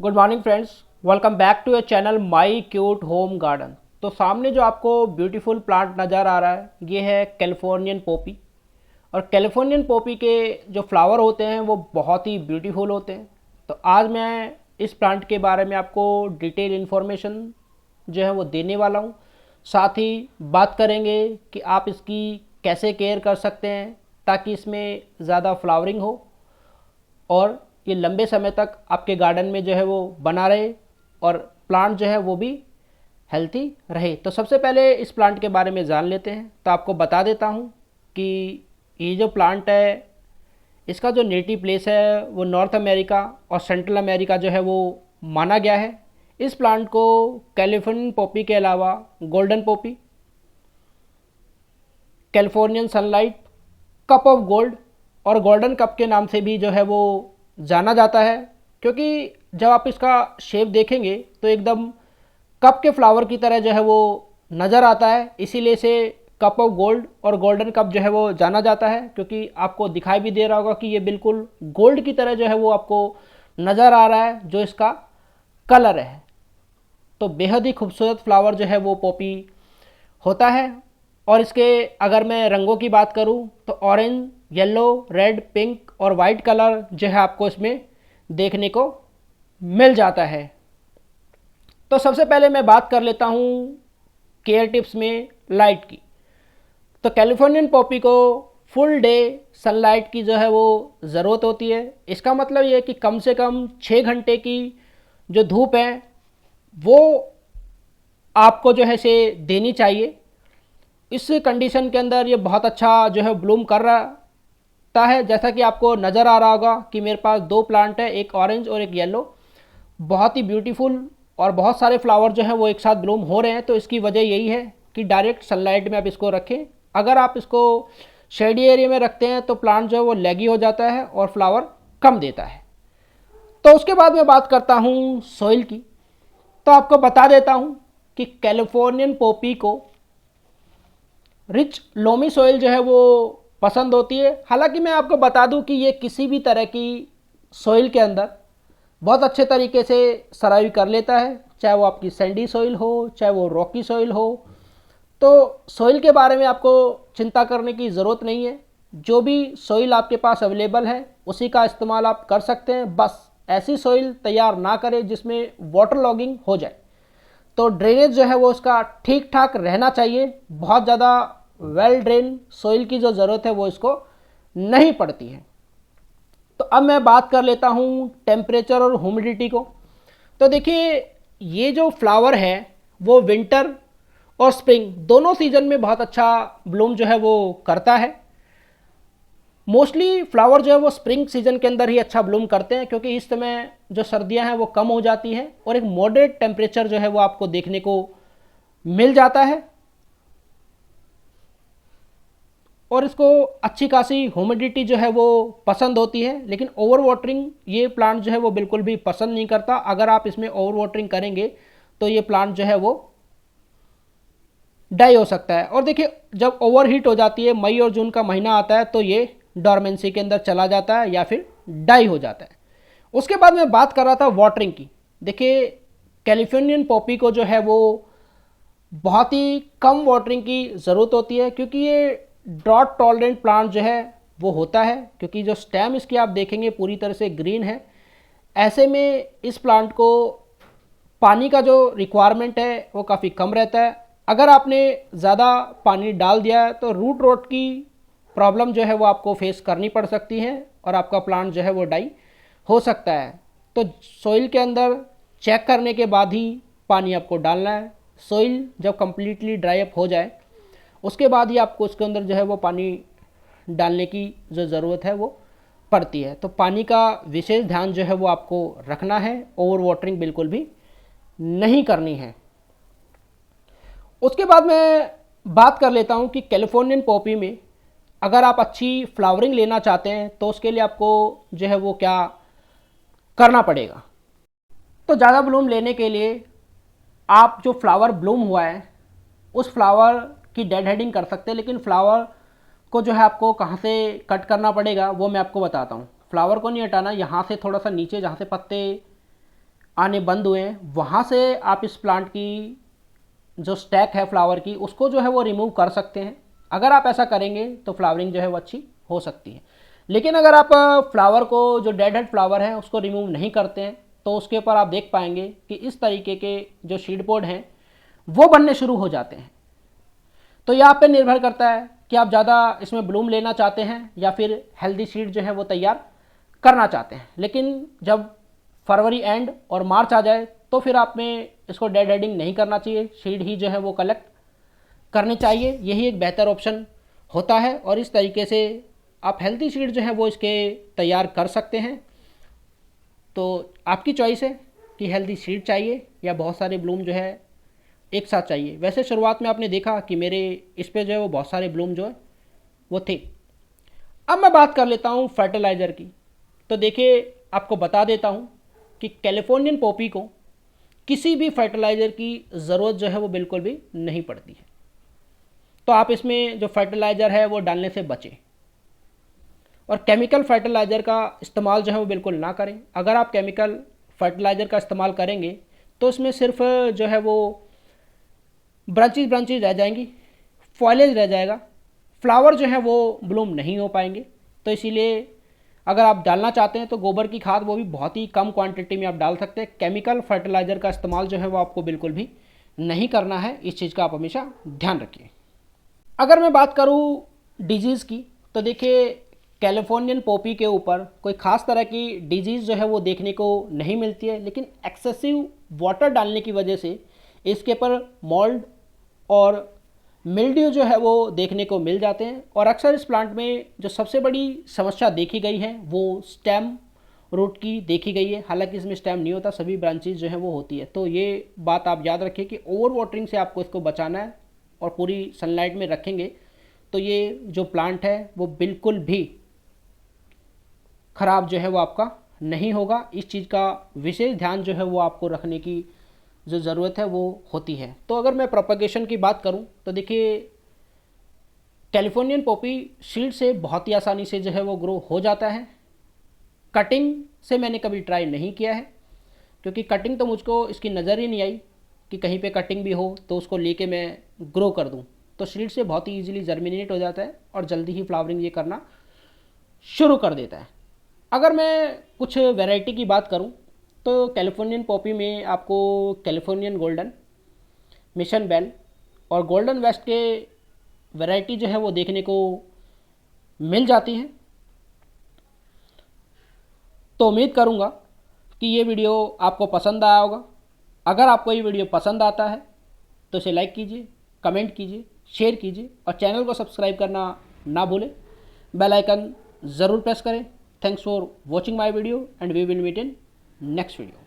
Good morning friends, welcome back to your channel my cute home garden. तो सामने जो आपको ब्यूटीफुल प्लांट नज़र आ रहा है ये है कैलिफोर्नियन पोपी। और कैलिफोर्नियन पोपी के जो फ्लावर होते हैं वो बहुत ही ब्यूटीफुल होते हैं। तो आज मैं इस प्लांट के बारे में आपको डिटेल इन्फॉर्मेशन जो है वो देने वाला हूँ। साथ ही बात करेंगे कि आप इसकी कैसे केयर कर सकते हैं ताकि इसमें ज़्यादा फ्लावरिंग हो और ये लंबे समय तक आपके गार्डन में जो है वो बना रहे और प्लांट जो है वो भी हेल्थी रहे। तो सबसे पहले इस प्लांट के बारे में जान लेते हैं। तो आपको बता देता हूँ कि ये जो प्लांट है इसका जो नेटिव प्लेस है वो नॉर्थ अमेरिका और सेंट्रल अमेरिका जो है वो माना गया है। इस प्लांट को कैलिफोर्नियन पॉपी के अलावा golden Poppy, Californian sunlight, cup of gold और गोल्डन कप के नाम से भी जो है वो जाना जाता है, क्योंकि जब आप इसका शेप देखेंगे तो एकदम कप के फ्लावर की तरह जो है वो नज़र आता है। इसीलिए इसे कप ऑफ गोल्ड और गोल्डन कप जो है वो जाना जाता है, क्योंकि आपको दिखाई भी दे रहा होगा कि ये बिल्कुल गोल्ड की तरह जो है वो आपको नज़र आ रहा है जो इसका कलर है। तो बेहद ही खूबसूरत फ्लावर जो है वो पॉपी होता है। और इसके अगर मैं रंगों की बात करूं तो ऑरेंज, येलो, रेड, पिंक और वाइट कलर जो है आपको इसमें देखने को मिल जाता है। तो सबसे पहले मैं बात कर लेता हूं केयर टिप्स में लाइट की। तो कैलिफोर्नियन पॉपी को फुल डे सनलाइट की जो है वो ज़रूरत होती है। इसका मतलब ये है कि कम से कम 6 घंटे की जो धूप है वो आपको जो है से देनी चाहिए। इस कंडीशन के अंदर ये बहुत अच्छा जो है ब्लूम कर रहा है। जैसा कि आपको नज़र आ रहा होगा कि मेरे पास 2 प्लांट है, एक ऑरेंज और एक येलो। बहुत ही ब्यूटीफुल और बहुत सारे फ्लावर जो हैं वो एक साथ ब्लूम हो रहे हैं। तो इसकी वजह यही है कि डायरेक्ट सनलाइट में आप इसको रखें। अगर आप इसको शेडी एरिया में रखते हैं तो प्लांट जो है वो लैगी हो जाता है और फ्लावर कम देता है। तो उसके बाद मैं बात करता हूँ सॉइल की। तो आपको बता देता हूँ कि कैलिफोर्नियन पॉपी को रिच लोमी सॉइल जो है वो पसंद होती है। हालांकि मैं आपको बता दूं कि ये किसी भी तरह की सॉइल के अंदर बहुत अच्छे तरीके से सर्वाइव कर लेता है, चाहे वो आपकी सैंडी सॉइल हो, चाहे वो रॉकी सॉइल हो। तो सॉइल के बारे में आपको चिंता करने की ज़रूरत नहीं है। जो भी सॉइल आपके पास अवेलेबल है उसी का इस्तेमाल आप कर सकते हैं। बस ऐसी सॉइल तैयार ना करें जिसमें वाटर लॉगिंग हो जाए। तो ड्रेनेज जो है वो उसका ठीक ठाक रहना चाहिए। बहुत ज़्यादा वेल ड्रेन सॉइल की जो ज़रूरत है वो इसको नहीं पड़ती है। तो अब मैं बात कर लेता हूँ टेम्परेचर और ह्यूमिडिटी को। तो देखिए ये जो फ्लावर है वो विंटर और स्प्रिंग दोनों सीजन में बहुत अच्छा ब्लूम जो है वो करता है। मोस्टली फ्लावर जो है वो स्प्रिंग सीजन के अंदर ही अच्छा ब्लूम करते हैं, क्योंकि इस समय जो सर्दियां हैं वो कम हो जाती हैं और एक मॉडरेट टेम्परेचर जो है वो आपको देखने को मिल जाता है। और इसको अच्छी खासी ह्यूमिडिटी जो है वो पसंद होती है। लेकिन ओवर वाटरिंग ये प्लांट जो है वो बिल्कुल भी पसंद नहीं करता। अगर आप इसमें ओवर वाटरिंग करेंगे तो ये प्लांट जो है वो डाई हो सकता है। और देखिए जब ओवर हीट हो जाती है, मई और जून का महीना आता है, तो ये डॉर्मेंसी के अंदर चला जाता है या फिर डाई हो जाता है। उसके बाद मैं बात कर रहा था वाटरिंग की। देखिए कैलिफोर्नियन पॉपी को जो है वो बहुत ही कम वाटरिंग की ज़रूरत होती है, क्योंकि ये ड्रॉट टॉलरेंट प्लांट जो है वो होता है। क्योंकि जो स्टेम इसकी आप देखेंगे पूरी तरह से ग्रीन है। ऐसे में इस प्लांट को पानी का जो रिक्वायरमेंट है वो काफ़ी कम रहता है। अगर आपने ज़्यादा पानी डाल दिया है तो रूट रोट की प्रॉब्लम जो है वो आपको फेस करनी पड़ सकती है और आपका प्लांट जो है वो डाई हो सकता है। तो सॉइल के अंदर चेक करने के बाद ही पानी आपको डालना है। सॉइल जब कम्प्लीटली ड्राई अप हो जाए उसके बाद ही आपको उसके अंदर जो है वो पानी डालने की जो ज़रूरत है वो पड़ती है। तो पानी का विशेष ध्यान जो है वो आपको रखना है। ओवर वाटरिंग बिल्कुल भी नहीं करनी है। उसके बाद मैं बात कर लेता हूँ कि कैलिफोर्नियन पॉपी में अगर आप अच्छी फ्लावरिंग लेना चाहते हैं तो उसके लिए आपको जो है वो क्या करना पड़ेगा। तो ज़्यादा ब्लूम लेने के लिए आप जो फ्लावर ब्लूम हुआ है उस फ्लावर की डेड हेडिंग कर सकते हैं। लेकिन फ्लावर को जो है आपको कहाँ से कट करना पड़ेगा वो मैं आपको बताता हूँ। फ्लावर को नहीं हटाना, यहाँ से थोड़ा सा नीचे जहाँ से पत्ते आने बंद हुए हैं, वहाँ से आप इस प्लांट की जो स्टैक है फ्लावर की उसको जो है वो रिमूव कर सकते हैं। अगर आप ऐसा करेंगे तो फ्लावरिंग जो है वो अच्छी हो सकती है। लेकिन अगर आप फ्लावर को, जो डेड हेड फ्लावर है उसको रिमूव नहीं करते हैं, तो उसके ऊपर आप देख पाएंगे कि इस तरीके के जो सीड पोड हैं वो बनने शुरू हो जाते हैं। तो ये आप पे निर्भर करता है कि आप ज़्यादा इसमें ब्लूम लेना चाहते हैं या फिर हेल्दी सीड जो है वो तैयार करना चाहते हैं। लेकिन जब फरवरी एंड और मार्च आ जाए तो फिर आप में इसको डेड हेडिंग नहीं करना चाहिए, सीड ही जो है वो कलेक्ट करने चाहिए। यही एक बेहतर ऑप्शन होता है और इस तरीके से आप हेल्दी सीड जो है वो इसके तैयार कर सकते हैं। तो आपकी चॉइस है कि हेल्दी सीड चाहिए या बहुत सारे ब्लूम जो है एक साथ चाहिए। वैसे शुरुआत में आपने देखा कि मेरे इस पे जो है वो बहुत सारे ब्लूम जो है वो थे। अब मैं बात कर लेता हूँ फर्टिलाइज़र की। तो देखिए, आपको बता देता हूँ कि कैलिफोर्नियन पॉपी को किसी भी फर्टिलाइज़र की ज़रूरत जो है वो बिल्कुल भी नहीं पड़ती है। तो आप इसमें जो फर्टिलाइज़र है वो डालने से बचें और केमिकल फर्टिलाइज़र का इस्तेमाल जो है वो बिल्कुल ना करें। अगर आप केमिकल फर्टिलाइज़र का इस्तेमाल करेंगे तो इसमें सिर्फ जो है वो ब्रांचेज रह जाएंगी, फॉइलेज रह जाएगा, फ्लावर जो है वो ब्लूम नहीं हो पाएंगे। तो इसीलिए अगर आप डालना चाहते हैं तो गोबर की खाद वो भी बहुत ही कम क्वांटिटी में आप डाल सकते हैं। केमिकल फर्टिलाइज़र का इस्तेमाल जो है वो आपको बिल्कुल भी नहीं करना है। इस चीज़ का आप हमेशा ध्यान रखिए। अगर मैं बात करूँ डिजीज़ की, तो देखिए कैलिफोर्नियन पॉपी के ऊपर कोई ख़ास तरह की डिजीज़ जो है वो देखने को नहीं मिलती है, लेकिन एक्सेसिव वाटर डालने की वजह से इसके ऊपर मोल्ड और मिल्ड्यू जो है वो देखने को मिल जाते हैं। और अक्सर इस प्लांट में जो सबसे बड़ी समस्या देखी गई है वो स्टेम रूट की देखी गई है। हालांकि इसमें स्टेम नहीं होता, सभी ब्रांचेज जो है वो होती है। तो ये बात आप याद रखिए कि ओवर वाटरिंग से आपको इसको बचाना है और पूरी सनलाइट में रखेंगे तो ये जो प्लांट है वो बिल्कुल भी ख़राब जो है वो आपका नहीं होगा। इस चीज़ का विशेष ध्यान जो है वो आपको रखने की जो ज़रूरत है वो होती है। तो अगर मैं प्रोपगेशन की बात करूं तो देखिए कैलिफोर्नियन पॉपी सीड से बहुत ही आसानी से जो है वो ग्रो हो जाता है। कटिंग से मैंने कभी ट्राई नहीं किया है क्योंकि कटिंग तो मुझको इसकी नज़र ही नहीं आई कि कहीं पे कटिंग भी हो तो उसको लेके मैं ग्रो कर दूं। तो सीड से बहुत ही ईजिली जर्मिनेट हो जाता है और जल्दी ही फ्लावरिंग ये करना शुरू कर देता है। अगर मैं कुछ वैरायटी की बात करूं तो कैलिफोर्नियन पॉपी में आपको कैलिफोर्नियन गोल्डन, मिशन बेल और गोल्डन वेस्ट के वैरायटी जो है वो देखने को मिल जाती हैं। तो उम्मीद करूंगा कि ये वीडियो आपको पसंद आया होगा। अगर आपको ये वीडियो पसंद आता है तो इसे लाइक कीजिए, कमेंट कीजिए, शेयर कीजिए और चैनल को सब्सक्राइब करना ना भूलें। बेल आइकन ज़रूर प्रेस करें। Thanks for watching my video and we will meet in next video.